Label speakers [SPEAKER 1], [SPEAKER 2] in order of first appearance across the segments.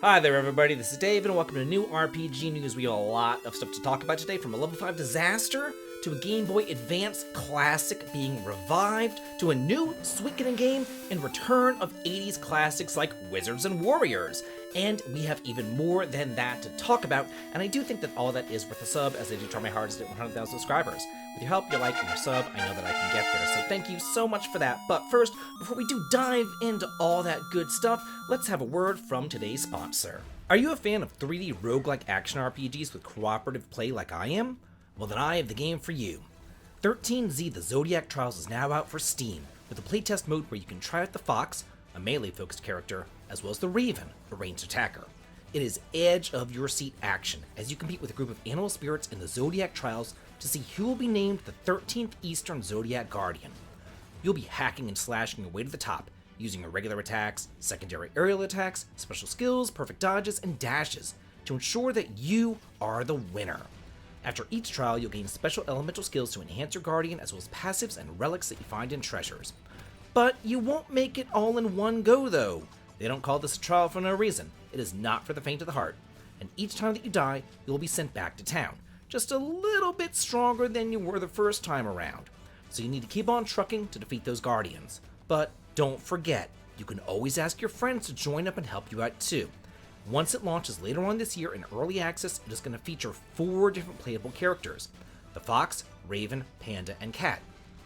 [SPEAKER 1] Hi there everybody, this is Dave and welcome to new RPG news. We have a lot of stuff to talk about today, from a level 5 disaster, to a Game Boy Advance classic being revived, to a new Suikoden game, and return of 80s classics like Wizards and Warriors. And we have even more than that to talk about, and I do think that all that is worth a sub, as I do try my hardest to hit 100,000 subscribers. With your help, your like, and your sub, I know that I can get there, so thank you so much for that. But first, before we do dive into all that good stuff, let's have a word from today's sponsor. Are you a fan of 3D roguelike action RPGs with cooperative play like I am? Well then I have the game for you. 13Z The Zodiac Trials is now out for Steam, with a playtest mode where you can try out the Fox, a melee-focused character, as well as the Raven, a ranged attacker. It is edge-of-your-seat action, as you compete with a group of animal spirits in the Zodiac Trials to see who will be named the 13th Eastern Zodiac Guardian. You'll be hacking and slashing your way to the top, using your regular attacks, secondary aerial attacks, special skills, perfect dodges, and dashes to ensure that you are the winner. After each trial, you'll gain special elemental skills to enhance your Guardian, as well as passives and relics that you find in treasures. But you won't make it all in one go, though. They don't call this a trial for no reason. It is not for the faint of the heart. And each time that you die, you'll be sent back to town, just a little bit stronger than you were the first time around. So you need to keep on trucking to defeat those Guardians. But don't forget, you can always ask your friends to join up and help you out too. Once it launches later on this year in early access, it is going to feature 4 different playable characters: the Fox, Raven, Panda, and Cat,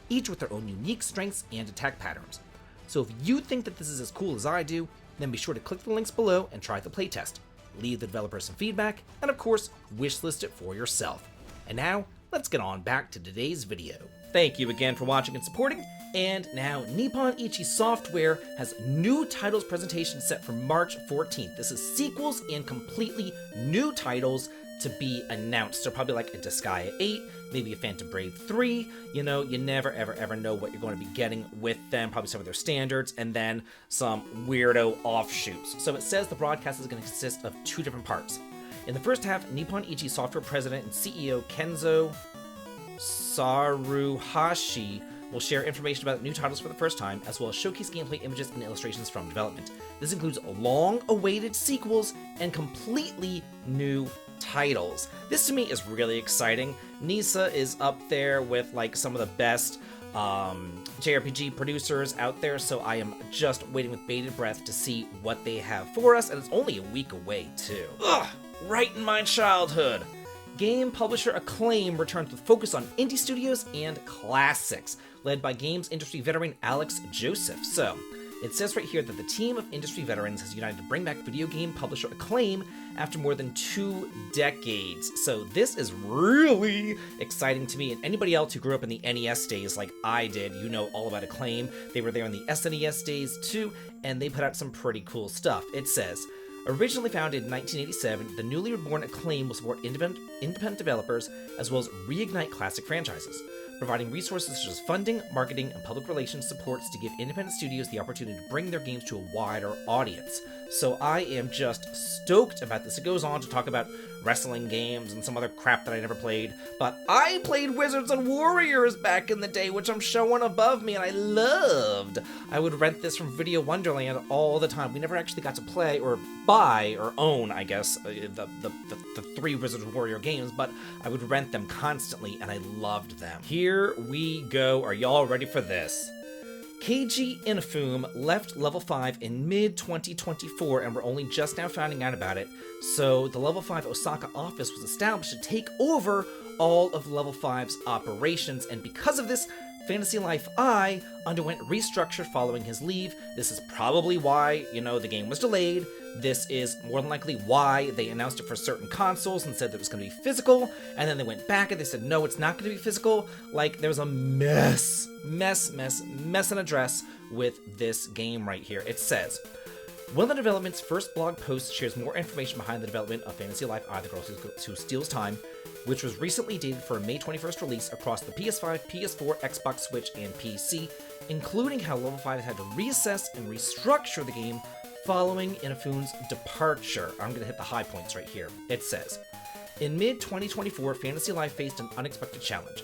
[SPEAKER 1] each with their own unique strengths and attack patterns. So if you think that this is as cool as I do, then be sure to click the links below and try the playtest. Leave the developer some feedback, and of course, wishlist it for yourself. And now, let's get on back to today's video. Thank you again for watching and supporting, and now Nippon Ichi Software has new titles presentation set for March 14th. This is sequels and completely new titles to be announced. So probably like a Disgaea 8, maybe a Phantom Brave 3, you never ever know what you're going to be getting with them, probably some of their standards, and then some weirdo offshoots. So it says the broadcast is going to consist of 2 different parts. In the first half, Nippon Ichi Software President and CEO Kenzo Saruhashi will share information about new titles for the first time, as well as showcase gameplay images and illustrations from development. This includes long-awaited sequels and completely new titles. This to me is really exciting. Nisa is up there with like some of the best JRPG producers out there, so I am just waiting with bated breath to see what they have for us, and it's only a week away too. Ugh, right in my childhood. Game publisher Acclaim returns with focus on indie studios and classics, led by games industry veteran Alex Joseph. So, it says right here that the team of industry veterans has united to bring back video game publisher Acclaim after more than 2 decades. So this is really exciting to me, and anybody else who grew up in the NES days like I did, you know all about Acclaim. They were there in the SNES days too, and they put out some pretty cool stuff. It says, originally founded in 1987, the newly reborn Acclaim will support independent developers as well as reignite classic franchises, providing resources such as funding, marketing, and public relations supports to give independent studios the opportunity to bring their games to a wider audience. So I am just stoked about this. It goes on to talk about wrestling games and some other crap that I never played, but I played Wizards and Warriors back in the day, which I'm showing above me, and I loved. I would rent this from Video Wonderland all the time. We never actually got to play or buy or own, I guess, the 3 Wizards and Warrior games, but I would rent them constantly, and I loved them. Here we go. Are y'all ready for this? Keiji Inafune left Level 5 in mid-2024, and we're only just now finding out about it, so the Level 5 Osaka office was established to take over all of Level 5's operations, and because of this, Fantasy Life I underwent restructure following his leave. This is probably why, the game was delayed. This is more than likely why they announced it for certain consoles and said that it was going to be physical, and then they went back and they said, no, it's not going to be physical. Like, there was a mess and a dress with this game right here. It says, Willa Development's first blog post shares more information behind the development of Fantasy Life I, The Girl Who Steals Time, which was recently dated for a May 21st release across the PS5, PS4, Xbox Switch, and PC, including how Level 5 had to reassess and restructure the game following Inafune's departure. I'm going to hit the high points right here. It says, in mid-2024, Fantasy Life faced an unexpected challenge.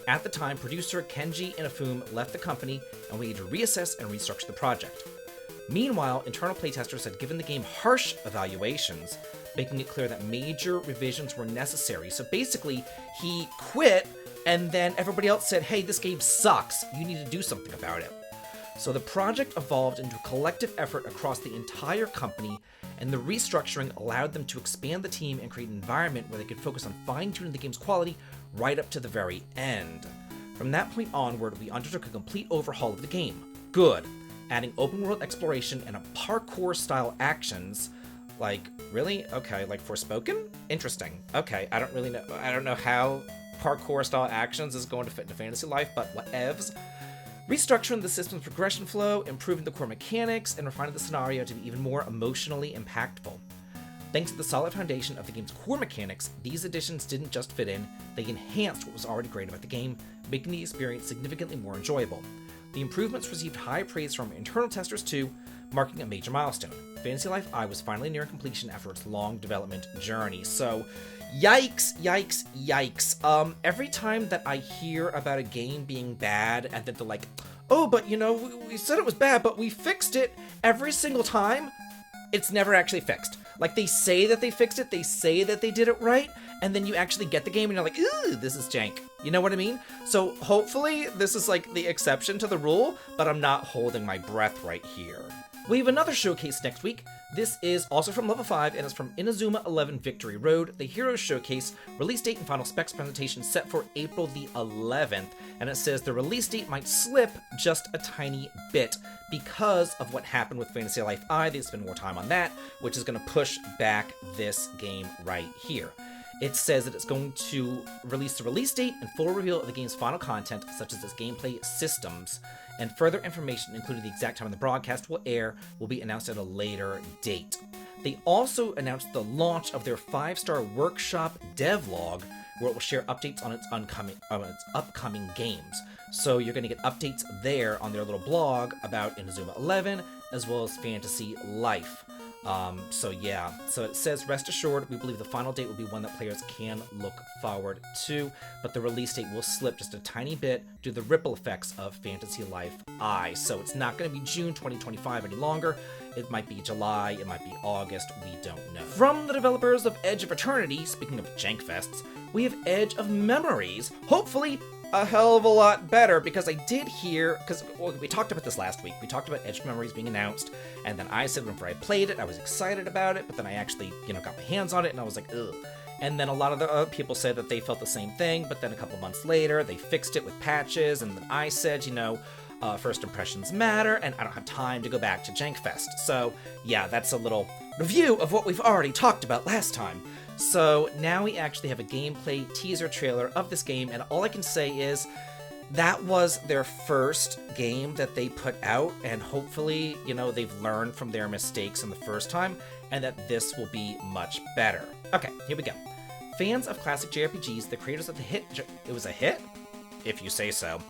[SPEAKER 1] At the time, producer Kenji Inafune left the company, and we need to reassess and restructure the project. Meanwhile, internal playtesters had given the game harsh evaluations, making it clear that major revisions were necessary. So basically, he quit, and then everybody else said, hey, this game sucks, you need to do something about it. So the project evolved into a collective effort across the entire company, and the restructuring allowed them to expand the team and create an environment where they could focus on fine-tuning the game's quality right up to the very end. From that point onward, we undertook a complete overhaul of the game. Good. Adding open-world exploration and a parkour-style actions. Like, really? Okay, like Forspoken? Interesting. Okay, I don't know how parkour-style actions is going to fit into Fantasy Life, but whatevs. Restructuring the system's progression flow, improving the core mechanics, and refining the scenario to be even more emotionally impactful. Thanks to the solid foundation of the game's core mechanics, these additions didn't just fit in, they enhanced what was already great about the game, making the experience significantly more enjoyable. The improvements received high praise from internal testers too, marking a major milestone. Fantasy Life I was finally nearing completion after its long development journey. So, yikes, yikes, yikes. Every time that I hear about a game being bad and then they're like, oh, but you know, we said it was bad, but we fixed it, every single time, it's never actually fixed. Like, they say that they fixed it, they say that they did it right, and then you actually get the game and you're like, ooh, this is jank. You know what I mean? So hopefully this is like the exception to the rule, but I'm not holding my breath right here. We have another showcase next week. This is also from Level 5 and is from Inazuma 11 Victory Road, the Heroes Showcase, release date and final specs presentation set for April the 11th, and it says the release date might slip just a tiny bit because of what happened with Fantasy Life I. They spend more time on that, which is going to push back this game right here. It says that it's going to release the release date and full reveal of the game's final content, such as its gameplay systems, and further information, including the exact time the broadcast will air, will be announced at a later date. They also announced the launch of their 5-star workshop devlog, where it will share updates on its upcoming games. So you're going to get updates there on their little blog about Inazuma 11, as well as Fantasy Life. So it says, rest assured, we believe the final date will be one that players can look forward to, but the release date will slip just a tiny bit due to the ripple effects of Fantasy Life I. So it's not going to be June 2025 any longer. It might be July, it might be August, we don't know. From the developers of Edge of Eternity, speaking of Jankfests, we have Edge of Memories, hopefully a hell of a lot better, because I did hear, because we talked about this last week, we talked about Edge of Memories being announced, and then I said whenever I played it, I was excited about it, but then I actually, got my hands on it, and I was like, ugh. And then a lot of the other people said that they felt the same thing, but then a couple months later, they fixed it with patches, and then I said, first impressions matter, and I don't have time to go back to Jankfest. So, yeah, that's a little review of what we've already talked about last time. So now we actually have a gameplay teaser trailer of this game, and all I can say is that was their first game that they put out, and hopefully, they've learned from their mistakes in the first time, and that this will be much better. Okay, here we go. Fans of classic JRPGs, the creators of the hit... It was a hit? If you say so.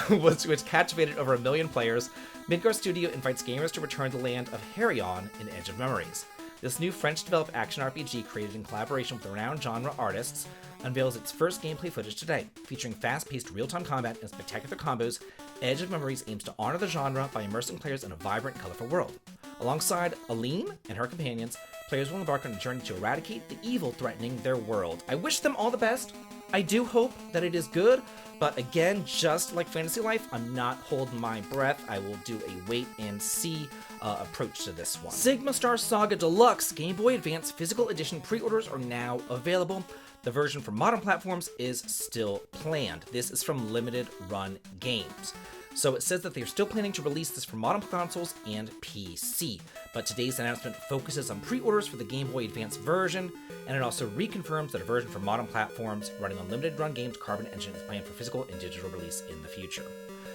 [SPEAKER 1] which captivated over 1 million players, Midgar Studio invites gamers to return to the land of Herion in Edge of Memories. This new French-developed action RPG created in collaboration with renowned genre artists unveils its first gameplay footage today. Featuring fast-paced real-time combat and spectacular combos, Edge of Memories aims to honor the genre by immersing players in a vibrant, colorful world. Alongside Aline and her companions, players will embark on a journey to eradicate the evil threatening their world. I wish them all the best. I do hope that it is good, but again, just like Fantasy Life, I'm not holding my breath. I will do a wait-and-see approach to this one. Sigma Star Saga Deluxe Game Boy Advance Physical Edition pre-orders are now available. The version for modern platforms is still planned. This is from Limited Run Games. So it says that they're still planning to release this for modern consoles and PC, but today's announcement focuses on pre-orders for the Game Boy Advance version, and it also reconfirms that a version for modern platforms running on Limited Run Games' Carbon engine is planned for physical and digital release in the future.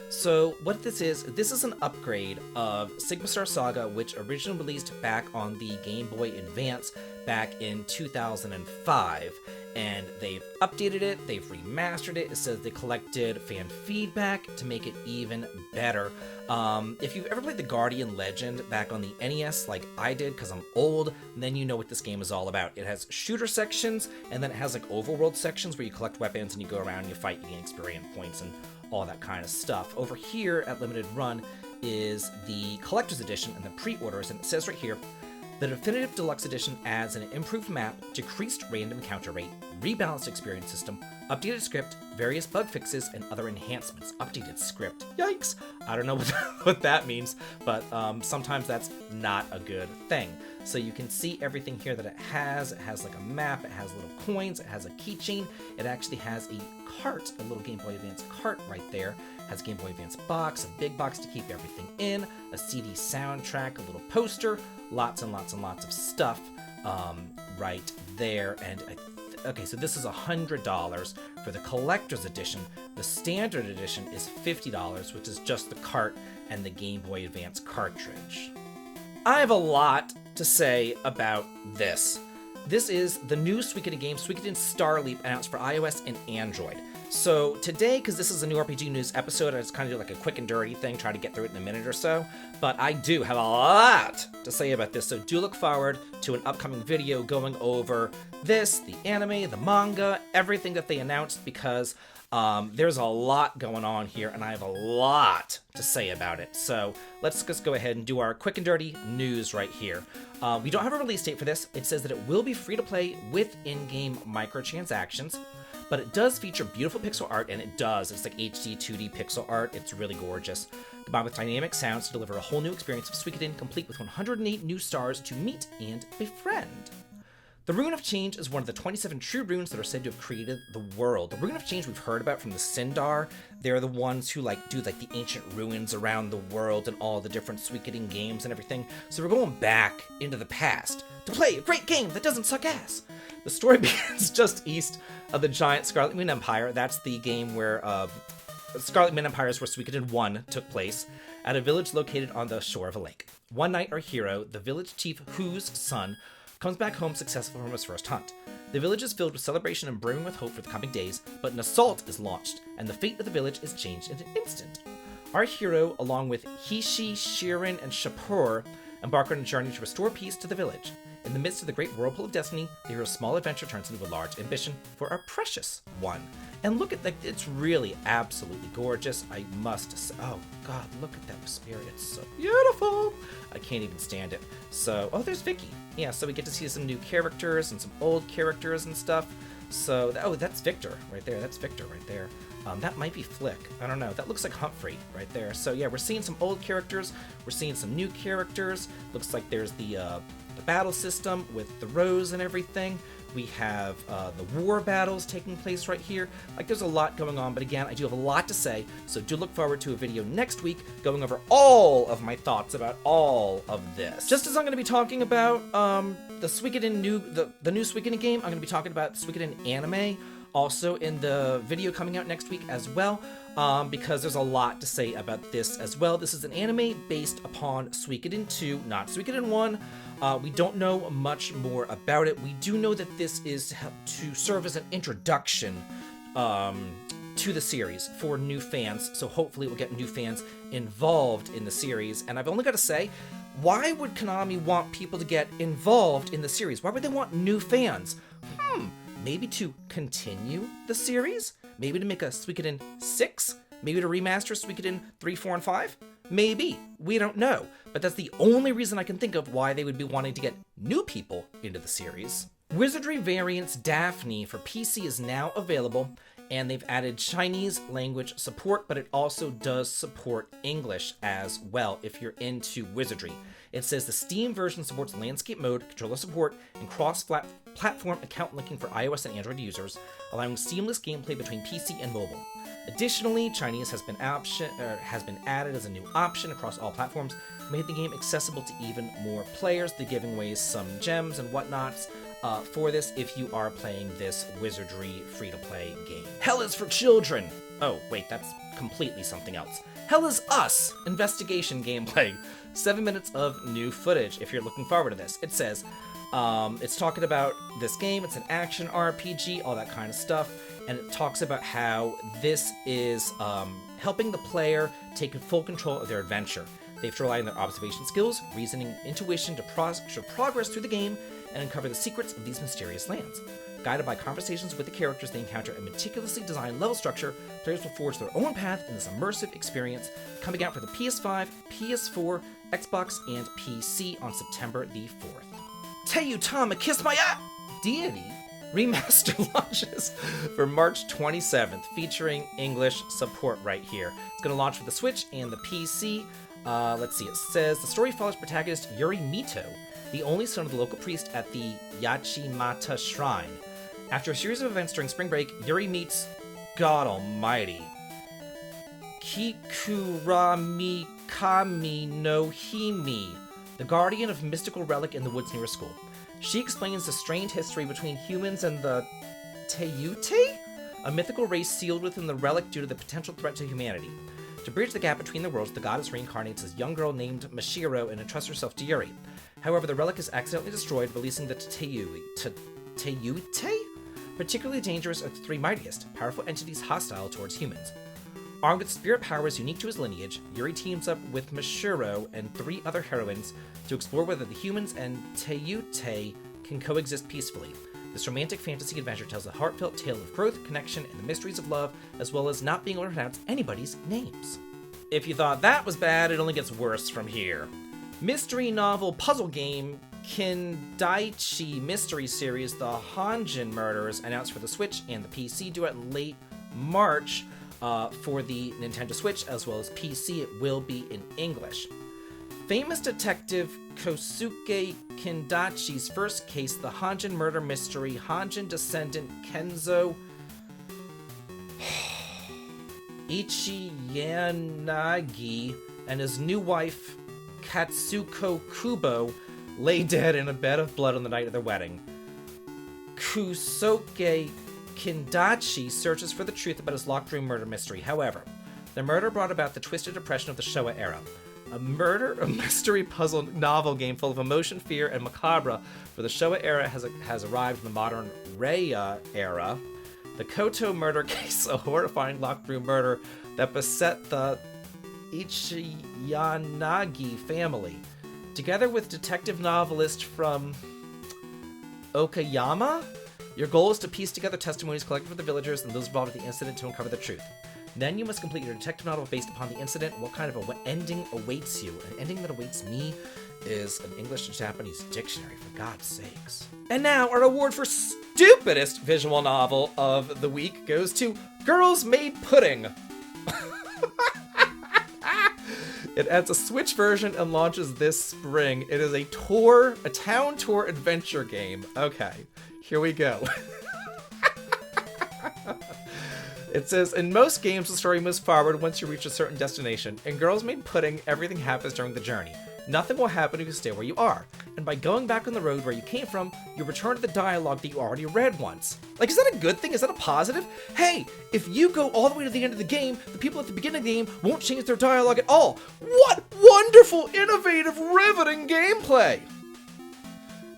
[SPEAKER 1] So what this is an upgrade of Sigma Star Saga, which originally released back on the Game Boy Advance back in 2005. And they've updated it, they've remastered it. It says they collected fan feedback to make it even better. If you've ever played the Guardian Legend back on the NES like I did, because I'm old, then you know what this game is all about. It has shooter sections, and then it has like overworld sections where you collect weapons and you go around and you fight, you gain experience points and all that kind of stuff. Over here at Limited Run, is the Collector's Edition and the pre-orders, and it says right here, the Definitive Deluxe Edition adds an improved map, decreased random encounter rate, rebalanced experience system, updated script, various bug fixes, and other enhancements. Updated script. Yikes! I don't know what that means, but sometimes that's not a good thing. So you can see everything here that it has. It has like a map, it has little coins, it has a keychain, it actually has a cart, a little Game Boy Advance cart right there. It has a Game Boy Advance box, a big box to keep everything in, a CD soundtrack, a little poster, lots and lots and lots of stuff right there. And okay, so this is $100 for the Collector's Edition. The Standard Edition is $50, which is just the cart and the Game Boy Advance cartridge. I have a lot to say about this. This is the new Suikoden game, Suikoden Starleap, announced for iOS and Android. So today, because this is a new RPG news episode, I just kind of do like a quick and dirty thing, try to get through it in a minute or so. But I do have a lot to say about this, so do look forward to an upcoming video going over this, the anime, the manga, everything that they announced, because there's a lot going on here, and I have a lot to say about it. So let's just go ahead and do our quick and dirty news right here. We don't have a release date for this. It says that it will be free to play with in-game microtransactions, but it does feature beautiful pixel art, and it does. It's like HD 2D pixel art. It's really gorgeous. Combined with dynamic sounds to deliver a whole new experience of Suikoden, complete with 108 new stars to meet and befriend. The Rune of Change is one of the 27 true runes that are said to have created the world. The Rune of Change we've heard about from the Sindar. They're the ones who do the ancient ruins around the world and all the different Suikoden games and everything. So we're going back into the past to play a great game that doesn't suck ass. The story begins just east of the giant Scarlet Moon Empire. That's the game where Scarlet Moon Empire is where Suikoden 1 took place, at a village located on the shore of a lake. One night, our hero, the village chief Hu's son, comes back home successful from his first hunt. The village is filled with celebration and brimming with hope for the coming days, but an assault is launched, and the fate of the village is changed in an instant. Our hero, along with Hishi, Shirin, and Shapur, embark on a journey to restore peace to the village. In the midst of the great whirlpool of destiny, the hero's small adventure turns into a large ambition for our precious one. And look at that, it's really absolutely gorgeous, I must say. Oh god, look at that spirit, it's so beautiful! I can't even stand it. So, oh, there's Vicky. Yeah, so we get to see some new characters and some old characters and stuff. So, oh, that's Victor right there. That's Victor right there. That might be Flick. I don't know. That looks like Humphrey right there. So, yeah, we're seeing some old characters. We're seeing some new characters. Looks like there's the battle system with the rose and everything. We have the war battles taking place right here. There's a lot going on, but again, I do have a lot to say, so do look forward to a video next week going over all of my thoughts about all of this. Just as I'm going to be talking about the Suikoden the new Suikoden game, I'm going to be talking about Suikoden anime also in the video coming out next week as well, because there's a lot to say about this as well. This is an anime based upon Suikoden 2, not Suikoden 1. We don't know much more about it. We do know that this is to serve as an introduction to the series for new fans, so hopefully we'll get new fans involved in the series. And I've only got to say, why would Konami want people to get involved in the series? Why would they want new fans? Maybe to continue the series? Maybe to make a Suikoden 6? Maybe to remaster Suikoden 3, 4, and 5? Maybe. We don't know. But that's the only reason I can think of why they would be wanting to get new people into the series. Wizardry Variants Daphne for PC is now available, and they've added Chinese language support, but it also does support English as well if you're into wizardry. It says the Steam version supports landscape mode, controller support, and cross-platform account linking for iOS and Android users, allowing seamless gameplay between PC and mobile. Additionally, Chinese has been added as a new option across all platforms, made the game accessible to even more players. They're giving away some gems and whatnots for this if you are playing this wizardry free-to-play game. Hell is for Children! Oh, wait, that's completely something else. Hell is Us! Investigation gameplay. 7 minutes of new footage if you're looking forward to this. It says, it's talking about this game, it's an action RPG, all that kind of stuff, and it talks about how this is helping the player take full control of their adventure. They have to rely on their observation skills, reasoning, intuition to progress through the game and uncover the secrets of these mysterious lands. Guided by conversations with the characters they encounter and meticulously designed level structure, players will forge their own path in this immersive experience, coming out for the PS5, PS4, Xbox, and PC on September the 4th. Teyutama Kiss My Ass! Deity Remaster launches for March 27th, featuring English support right here. It's going to launch for the Switch and the PC. Let's see, it says the story follows protagonist Yuri Mito, the only son of the local priest at the Yachimata Shrine. After a series of events during spring break, Yuri meets God Almighty, Kikurami Kami no Himi, the guardian of mystical relic in the woods near a school. She explains the strained history between humans and the Teyute, a mythical race sealed within the relic due to the potential threat to humanity. To bridge the gap between the worlds, the goddess reincarnates as a young girl named Mashiro and entrusts herself to Yuri. However, the relic is accidentally destroyed, releasing the Teyute? Particularly dangerous are the three mightiest, powerful entities hostile towards humans. Armed with spirit powers unique to his lineage, Yuri teams up with Mashiro and three other heroines to explore whether the humans and Teyute can coexist peacefully. This romantic fantasy adventure tells a heartfelt tale of growth, connection, and the mysteries of love, as well as not being able to pronounce anybody's names. If you thought that was bad, it only gets worse from here. Mystery novel puzzle game Kindaichi Mystery Series The Hanjin Murders, announced for the Switch and the PC, due at late March. For the Nintendo Switch as well as PC, it will be in English. Famous detective Kosuke Kindaichi's first case, the Hanjin murder mystery, Hanjin descendant Kenzo Ichiyanagi and his new wife Katsuko Kubo lay dead in a bed of blood on the night of their wedding. Kusoke Kindaichi searches for the truth about his locked room murder mystery. However, the murder brought about the twisted depression of the Showa era. A mystery puzzle novel game full of emotion, fear, and macabre for the Showa era has arrived in the modern Reiwa era. The Koto murder case, a horrifying locked room murder that beset the Ichiyanagi family. Together with detective novelist from Okayama, your goal is to piece together testimonies collected from the villagers and those involved in the incident to uncover the truth. Then you must complete your detective novel based upon the incident. What kind of ending awaits you? An ending that awaits me is an English to Japanese dictionary, for God's sakes. And now our award for stupidest visual novel of the week goes to Girls Made Pudding. It adds a Switch version and launches this spring. It is a town tour adventure game. Okay, here we go. It says, in most games, the story moves forward once you reach a certain destination. In Girls Made Pudding, everything happens during the journey. Nothing will happen if you stay where you are. And by going back on the road where you came from, you return to the dialogue that you already read once. Like, is that a good thing? Is that a positive? Hey, if you go all the way to the end of the game, the people at the beginning of the game won't change their dialogue at all. What wonderful, innovative, riveting gameplay!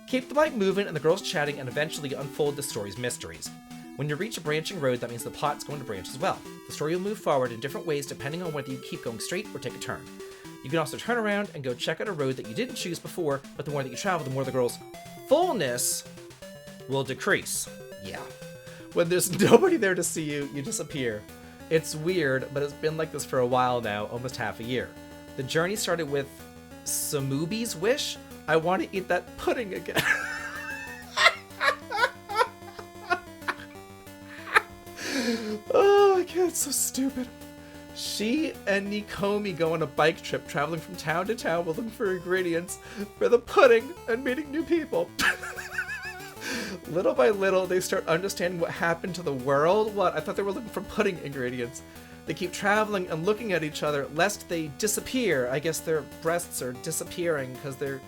[SPEAKER 1] Keep the light moving and the girls chatting, and eventually unfold the story's mysteries. When you reach a branching road, that means the plot's going to branch as well. The story will move forward in different ways depending on whether you keep going straight or take a turn. You can also turn around and go check out a road that you didn't choose before, but the more that you travel, the more the girl's fullness will decrease. Yeah. When there's nobody there to see you, you disappear. It's weird, but it's been like this for a while now, almost half a year. The journey started with Samubi's wish. I want to eat that pudding again. Oh my god, it's so stupid. She and Nikomi go on a bike trip, traveling from town to town looking for ingredients for the pudding and meeting new people. Little by little, they start understanding what happened to the world. What? I thought they were looking for pudding ingredients. They keep traveling and looking at each other, lest they disappear. I guess their breasts are disappearing because their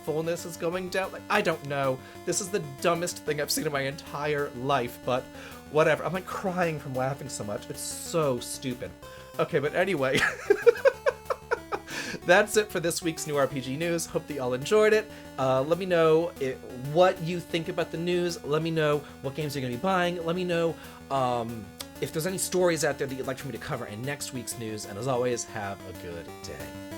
[SPEAKER 1] fullness is going down. Like, I don't know. This is the dumbest thing I've seen in my entire life, but whatever. I'm like crying from laughing so much. It's so stupid. Okay, but anyway. That's it for this week's New RPG News. Hope that you all enjoyed it. Let me know what you think about the news. Let me know what games you're going to be buying. Let me know if there's any stories out there that you'd like for me to cover in next week's news. And as always, have a good day.